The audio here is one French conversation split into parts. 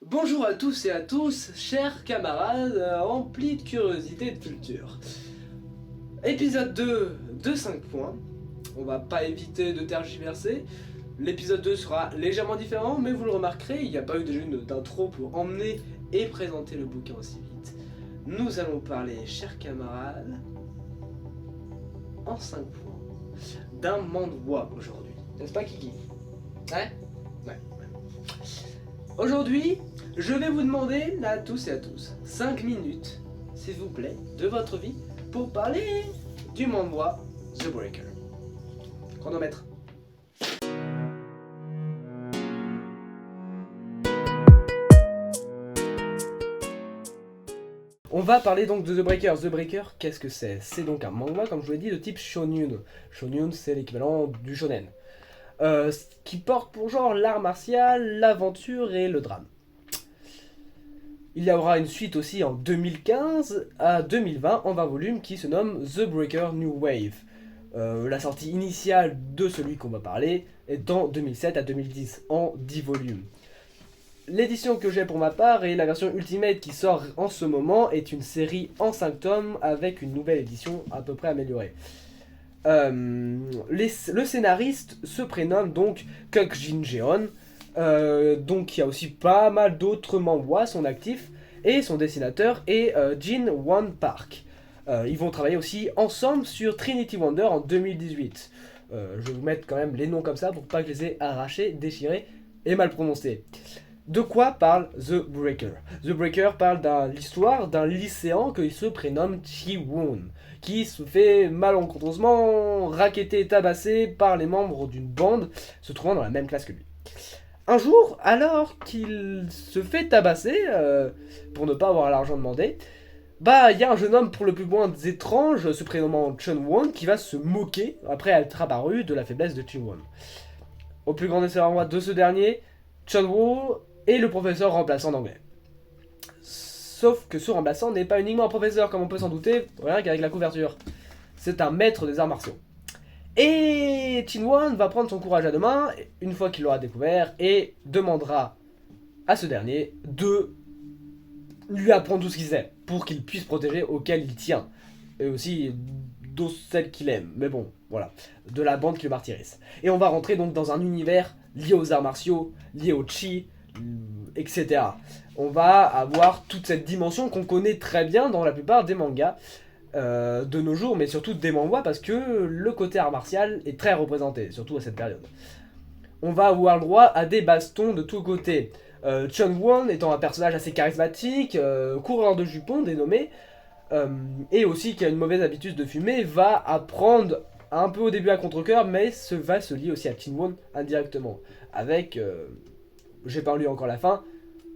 Bonjour à tous et à tous, chers camarades remplis de curiosité et de culture. Épisode 2 de 5 points. On va pas éviter de tergiverser. L'épisode 2 sera légèrement différent, mais vous le remarquerez, il n'y a pas eu déjà d'intro pour emmener et présenter le bouquin aussi vite. Nous allons parler, chers camarades, en 5 points, d'un manhwa aujourd'hui. N'est-ce pas, Kiki? Ouais. Aujourd'hui, je vais vous demander à tous et à tous 5 minutes, s'il vous plaît, de votre vie pour parler du manhwa The Breaker. Chronomètre. On va parler donc de The Breaker. The Breaker, qu'est-ce que c'est? C'est donc un manga, comme je vous l'ai dit, de type shonen. Shonen, c'est l'équivalent du shonen. Qui porte pour genre l'art martial, l'aventure et le drame. Il y aura une suite aussi en 2015 à 2020 en 20 volumes qui se nomme The Breaker New Wave. La sortie initiale de celui qu'on va parler est en 2007 à 2010 en 10 volumes. L'édition que j'ai pour ma part et la version Ultimate qui sort en ce moment est une série en 5 tomes avec une nouvelle édition à peu près améliorée. Le scénariste se prénomme donc Kuk Jin Jeon, donc il y a aussi pas mal d'autres manhwas à son actif, et son dessinateur est Jin Won Park. Ils vont travailler aussi ensemble sur Trinity Wonder en 2018. Je vais vous mettre quand même les noms comme ça pour pas que je les ai arrachés, déchirés et mal prononcés. De quoi parle The Breaker? The Breaker parle de l'histoire d'un lycéen qui se prénomme Chi-Woon, qui se fait malencontreusement racketter et tabasser par les membres d'une bande se trouvant dans la même classe que lui. Un jour, alors qu'il se fait tabasser, pour ne pas avoir l'argent demandé, il y a un jeune homme pour le plus moins étrange, se prénommant Chun-Won, qui va se moquer, après être apparu, de la faiblesse de Chi-Won. Au plus grand désespoir de ce dernier, Chun-Won est le professeur remplaçant d'anglais. Sauf que ce remplaçant n'est pas uniquement un professeur, comme on peut s'en douter, rien qu'avec la couverture. C'est un maître des arts martiaux. Et Chin-Won va prendre son courage à deux mains, une fois qu'il l'aura découvert, et demandera à ce dernier de lui apprendre tout ce qu'il sait, pour qu'il puisse protéger auquel il tient. Et aussi de celle qu'il aime, mais bon, voilà, de la bande qui le martyrise. Et on va rentrer donc dans un univers lié aux arts martiaux, lié au chi, etc. On va avoir toute cette dimension qu'on connaît très bien dans la plupart des mangas de nos jours, mais surtout des manhwas parce que le côté art martial est très représenté, surtout à cette période. On va avoir le droit à des bastons de tous côtés. Chun-Won étant un personnage assez charismatique, coureur de jupons dénommé, et aussi qui a une mauvaise habitude de fumer, va apprendre un peu au début à contre-cœur, mais va se lier aussi à Chin-Won indirectement. Avec, j'ai pas lu encore la fin,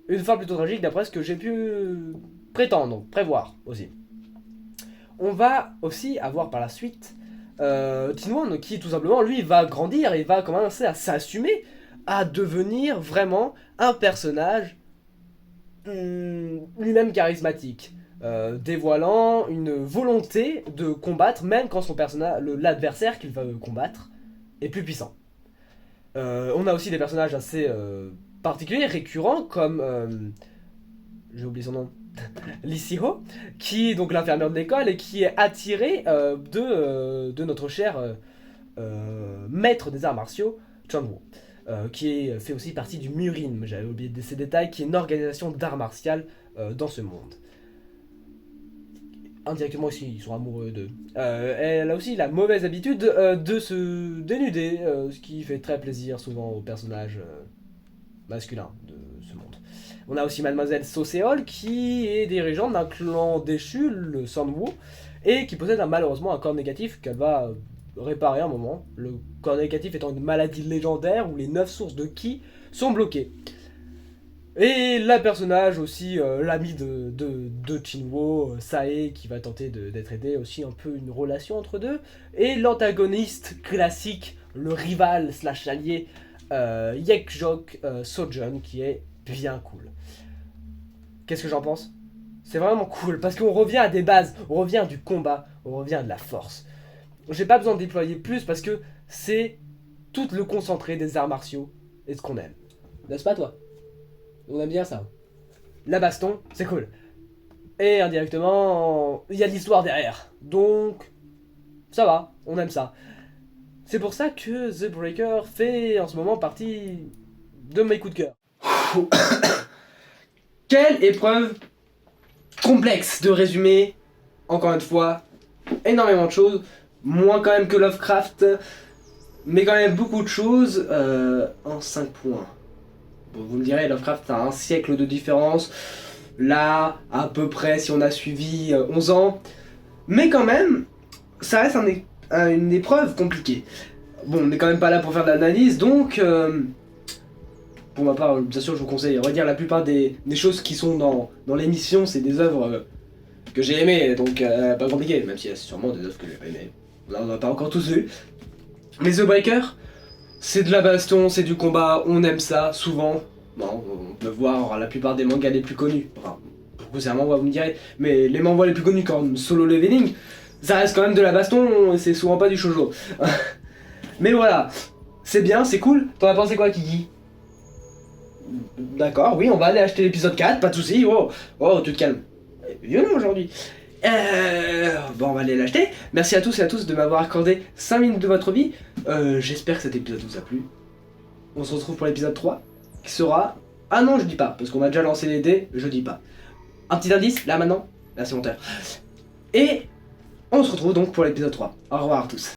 une fin plutôt tragique d'après ce que j'ai pu prévoir aussi. On va aussi avoir par la suite Chin-Won qui tout simplement lui va grandir et va commencer à s'assumer, à devenir vraiment un personnage lui-même charismatique, dévoilant une volonté de combattre même quand son personnage, l'adversaire qu'il va combattre est plus puissant. On a aussi des personnages assez particuliers, récurrents, comme j'ai oublié son nom, Lee Si-ho, qui est donc l'infirmière de l'école et qui est attirée de notre cher maître des arts martiaux, Chun-Woo, qui fait aussi partie du Murin, j'avais oublié ces détails, qui est une organisation d'arts martiaux dans ce monde. Indirectement aussi, ils sont amoureux d'eux. Elle a aussi la mauvaise habitude de se dénuder, ce qui fait très plaisir souvent aux personnages masculins de ce monde. On a aussi Mademoiselle Soseol qui est dirigeante d'un clan déchu, le Sanwoo, et qui possède malheureusement un corps négatif qu'elle va réparer un moment. Le corps négatif étant une maladie légendaire où les 9 sources de ki sont bloquées. Et la personnage aussi, l'ami de Chin-Woo, Sae, qui va tenter d'être aidé, aussi un peu une relation entre deux. Et l'antagoniste classique, le rival slash allié, Yekjok Sojun, qui est bien cool. Qu'est-ce que j'en pense? C'est vraiment cool, parce qu'on revient à des bases, on revient à du combat, on revient à de la force. J'ai pas besoin de déployer plus, parce que c'est tout le concentré des arts martiaux et ce qu'on aime. N'est-ce pas toi? On aime bien ça. la baston, c'est cool. Et indirectement, il y a de l'histoire derrière. Donc, ça va, on aime ça. C'est pour ça que The Breaker fait en ce moment partie de mes coups de cœur. Quelle épreuve complexe de résumer, encore une fois, énormément de choses, moins quand même que Lovecraft, mais quand même beaucoup de choses en 5 points. Bon, vous me direz, Lovecraft a un siècle de différence, là, à peu près, si on a suivi 11 ans, mais quand même, ça reste une épreuve compliquée. Bon, on n'est quand même pas là pour faire de l'analyse, donc pour ma part, bien sûr, je vous conseille de redire la plupart des choses qui sont dans l'émission, c'est des œuvres que j'ai aimées, donc pas compliqué, même s'il y a sûrement des œuvres que j'ai pas aimées. Là, on n'a pas encore tous vu. Mais The Breaker, c'est de la baston, c'est du combat, on aime ça, souvent. Bon, on peut voir la plupart des mangas les plus connus. Enfin, pour vous, c'est un manga, vous me direz, mais les mangas les plus connus comme Solo Leveling, ça reste quand même de la baston, c'est souvent pas du shoujo. Mais voilà, c'est bien, c'est cool. T'en as pensé quoi, Kiki? D'accord, oui, on va aller acheter l'épisode 4, pas de soucis. Oh, oh, tu te calmes. Violent aujourd'hui. Bon, on va aller l'acheter. Merci à tous et à tous de m'avoir accordé 5 minutes de votre vie. J'espère que cet épisode vous a plu. On se retrouve pour l'épisode 3, qui sera... Ah non, je dis pas, parce qu'on a déjà lancé les dés, je dis pas. Un petit indice, là maintenant. Là c'est mon terre. Et on se retrouve donc pour l'épisode 3. Au revoir à tous.